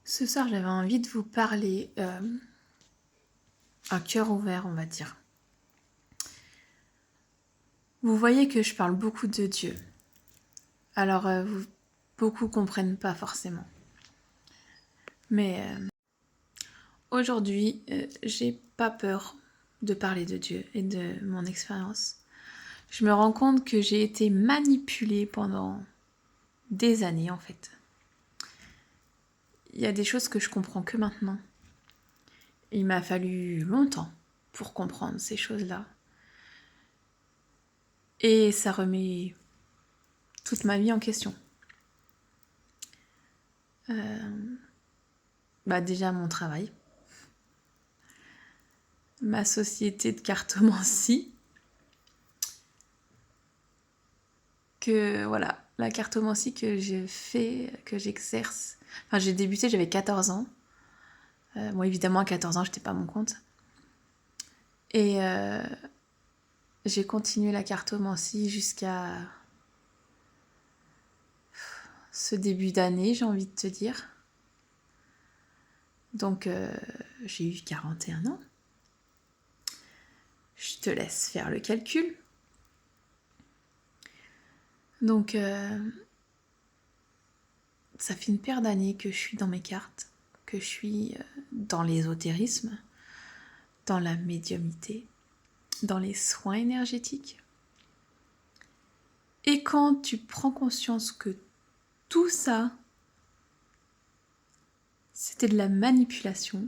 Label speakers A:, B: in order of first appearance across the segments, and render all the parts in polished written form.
A: Ce soir, j'avais envie de vous parler à cœur ouvert, on va dire. Vous voyez que je parle beaucoup de Dieu. Alors, beaucoup comprennent pas forcément. Mais aujourd'hui, j'ai pas peur de parler de Dieu et de mon expérience. Je me rends compte que j'ai été manipulée pendant des années, en fait. Il y a des choses que je comprends que maintenant. Il m'a fallu longtemps pour comprendre ces choses-là. Et ça remet toute ma vie en question. Déjà mon travail, ma société de cartomancie, que voilà, la cartomancie que j'ai fait, que j'exerce. Enfin, j'ai débuté, j'avais 14 ans. Bon, évidemment, à 14 ans, j'étais pas à mon compte. Et j'ai continué la cartomancie jusqu'à ce début d'année, j'ai envie de te dire. Donc, j'ai eu 41 ans. Je te laisse faire le calcul. Donc, ça fait une paire d'années que je suis dans mes cartes, que je suis dans l'ésotérisme, dans la médiumnité, dans les soins énergétiques. Et quand tu prends conscience que tout ça, c'était de la manipulation,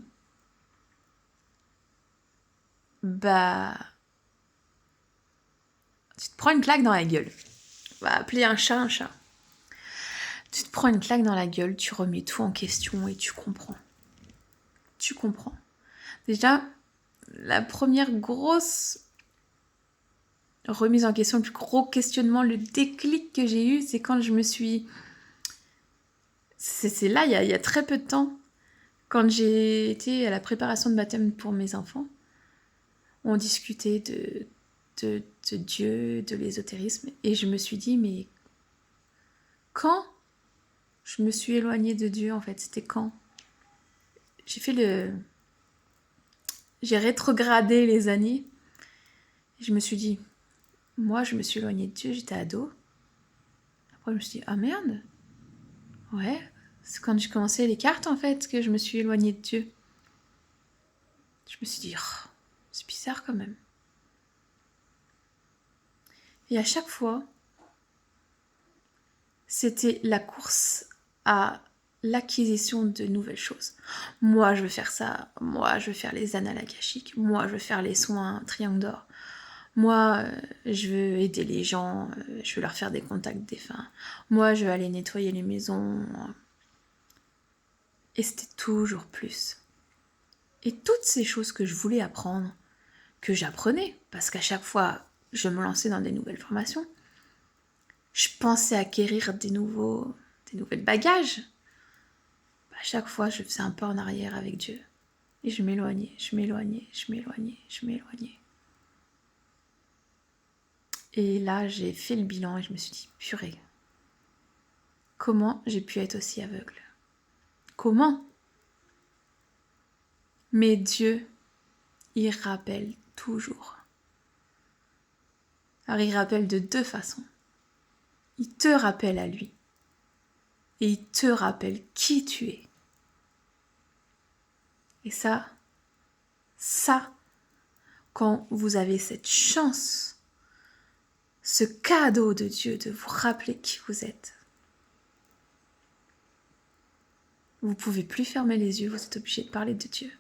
A: tu te prends une claque dans la gueule. On va appeler un chat un chat. Tu te prends une claque dans la gueule, tu remets tout en question et tu comprends. Tu comprends. Déjà, la première grosse remise en question, le plus gros questionnement, le déclic que j'ai eu, c'est quand je me suis... C'est là, il y a très peu de temps, quand j'ai été à la préparation de baptême pour mes enfants. On discutait de Dieu, de l'ésotérisme, et je me suis dit, mais quand je me suis éloignée de Dieu, en fait, c'était quand j'ai rétrogradé les années, et je me suis dit, moi, je me suis éloignée de Dieu, j'étais ado. Après, je me suis dit, ah merde, ouais, c'est quand j'ai commencé les cartes, en fait, que je me suis éloignée de Dieu. Je me suis dit, oh, c'est bizarre quand même. Et à chaque fois, c'était la course à l'acquisition de nouvelles choses. Moi, je veux faire ça. Moi, je veux faire les annales akashiques. Moi, je veux faire les soins triangle d'or. Moi, je veux aider les gens. Je veux leur faire des contacts défunts. Moi, je veux aller nettoyer les maisons. Et c'était toujours plus. Et toutes ces choses que je voulais apprendre, que j'apprenais, parce qu'à chaque fois, je me lançais dans des nouvelles formations, je pensais acquérir des nouvelles bagages. À chaque fois, je faisais un pas en arrière avec Dieu. Et je m'éloignais, je m'éloignais, je m'éloignais, je m'éloignais. Et là, j'ai fait le bilan et je me suis dit, purée, comment j'ai pu être aussi aveugle? Comment? Mais Dieu, il rappelle toujours. Alors il rappelle de deux façons. Il te rappelle à lui. Et il te rappelle qui tu es. Et ça, quand vous avez cette chance, ce cadeau de Dieu de vous rappeler qui vous êtes, vous ne pouvez plus fermer les yeux, vous êtes obligé de parler de Dieu.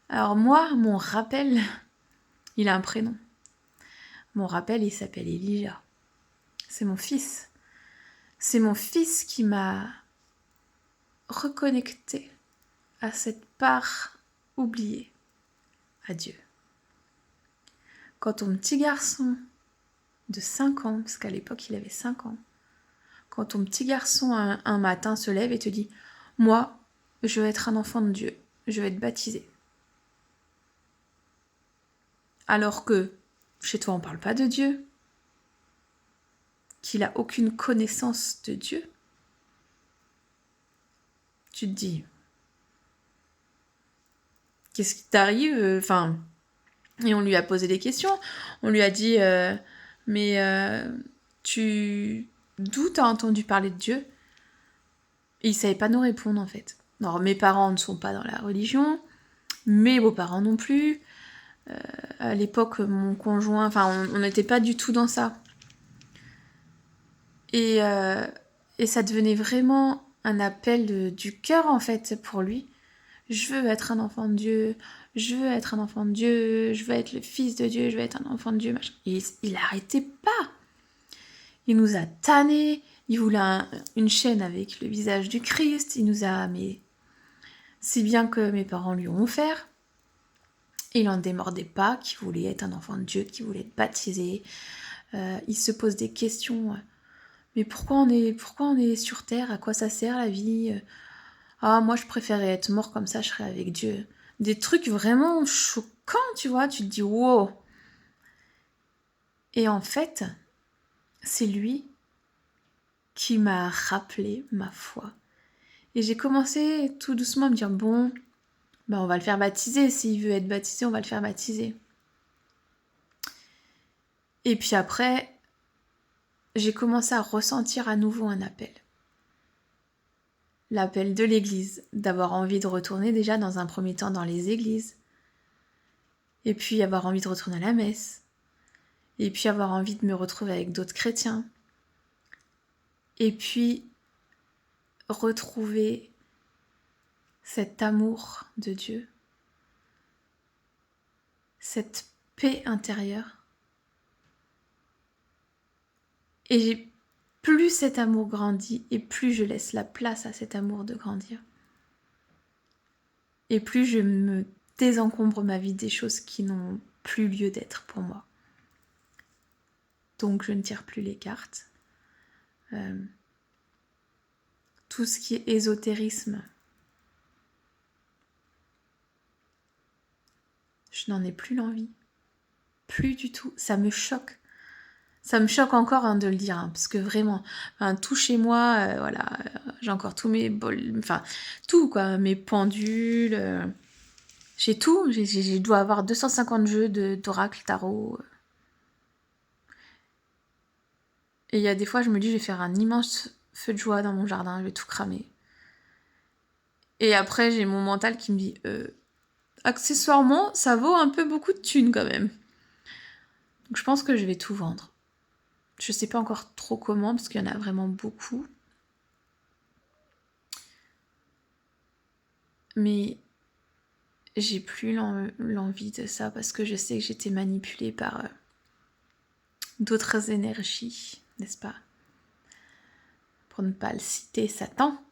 A: Alors moi, mon rappel, il a un prénom. Mon rappel, il s'appelle Elijah. C'est mon fils. C'est mon fils qui m'a reconnecté à cette part oubliée, à Dieu. Quand ton petit garçon de 5 ans, parce qu'à l'époque il avait 5 ans, quand ton petit garçon un matin se lève et te dit « Moi, je veux être un enfant de Dieu, je veux être baptisé ». Alors que chez toi on ne parle pas de Dieu, qu'il n'a aucune connaissance de Dieu, tu te dis, qu'est-ce qui t'arrive? Et on lui a posé des questions. On lui a dit, d'où t'as entendu parler de Dieu? Et il savait pas nous répondre en fait. Alors mes parents ne sont pas dans la religion, mes beaux-parents non plus. À l'époque, mon conjoint, on n'était pas du tout dans ça. Et ça devenait vraiment un appel du cœur en fait pour lui. Je veux être un enfant de Dieu, je veux être un enfant de Dieu, je veux être le fils de Dieu, je veux être un enfant de Dieu, machin. Et il arrêtait pas. Il nous a tannés, il voulait une chaîne avec le visage du Christ, il nous a... Mais si bien que mes parents lui ont offert. Il n'en démordait pas, qu'il voulait être un enfant de Dieu, qu'il voulait être baptisé. Il se pose des questions. Mais pourquoi on est sur Terre? À quoi ça sert la vie? Ah, moi je préférais être mort comme ça, je serais avec Dieu. Des trucs vraiment choquants, tu vois. Tu te dis, wow. Et en fait, c'est lui qui m'a rappelé ma foi. Et j'ai commencé tout doucement à me dire, bon, on va le faire baptiser. S'il veut être baptisé, on va le faire baptiser. Et puis après, j'ai commencé à ressentir à nouveau un appel. L'appel de l'église, d'avoir envie de retourner déjà dans un premier temps dans les églises, et puis avoir envie de retourner à la messe, et puis avoir envie de me retrouver avec d'autres chrétiens, et puis retrouver cet amour de Dieu, cette paix intérieure. Et plus cet amour grandit, et plus je laisse la place à cet amour de grandir. Et plus je me désencombre ma vie des choses qui n'ont plus lieu d'être pour moi. Donc je ne tire plus les cartes. Tout ce qui est ésotérisme, je n'en ai plus l'envie. Plus du tout. Ça me choque. Ça me choque encore de le dire, parce que vraiment, tout chez moi, j'ai encore tous mes bols, tout quoi, mes pendules, j'ai tout, je dois avoir 250 jeux d'oracle, tarot. Et il y a des fois, je me dis, je vais faire un immense feu de joie dans mon jardin, je vais tout cramer. Et après, j'ai mon mental qui me dit, accessoirement, ça vaut un peu beaucoup de thunes quand même. Donc je pense que je vais tout vendre. Je sais pas encore trop comment, parce qu'il y en a vraiment beaucoup. Mais j'ai plus l'envie de ça, parce que je sais que j'étais manipulée par d'autres énergies, n'est-ce pas? Pour ne pas le citer, Satan,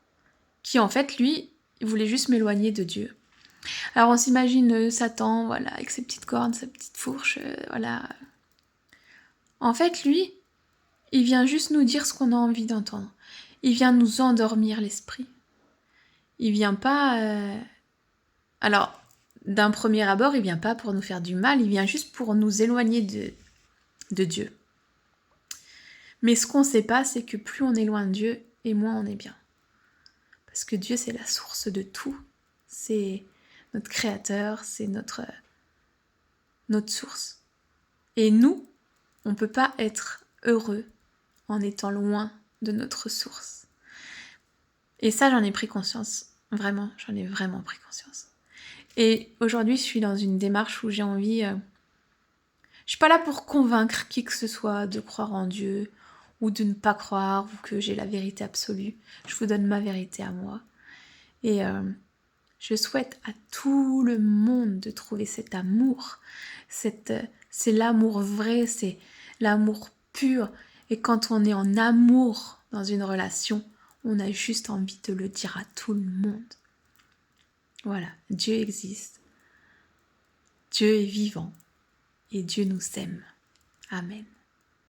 A: qui en fait, lui, il voulait juste m'éloigner de Dieu. Alors on s'imagine Satan, voilà, avec ses petites cornes, sa petite fourche, voilà. En fait, lui, il vient juste nous dire ce qu'on a envie d'entendre. Il vient nous endormir l'esprit. Il vient pas... Alors, d'un premier abord, il vient pas pour nous faire du mal, il vient juste pour nous éloigner de Dieu. Mais ce qu'on sait pas, c'est que plus on est loin de Dieu, et moins on est bien. Parce que Dieu, c'est la source de tout. C'est notre créateur, c'est notre source. Et nous, on peut pas être heureux en étant loin de notre source. Et ça, j'en ai pris conscience. Vraiment, j'en ai vraiment pris conscience. Et aujourd'hui, je suis dans une démarche où j'ai envie... Je suis pas là pour convaincre qui que ce soit de croire en Dieu, ou de ne pas croire, ou que j'ai la vérité absolue. Je vous donne ma vérité à moi. Et je souhaite à tout le monde de trouver cet amour. C'est l'amour vrai, c'est l'amour pur. Et quand on est en amour dans une relation, on a juste envie de le dire à tout le monde. Voilà, Dieu existe. Dieu est vivant. Et Dieu nous aime. Amen.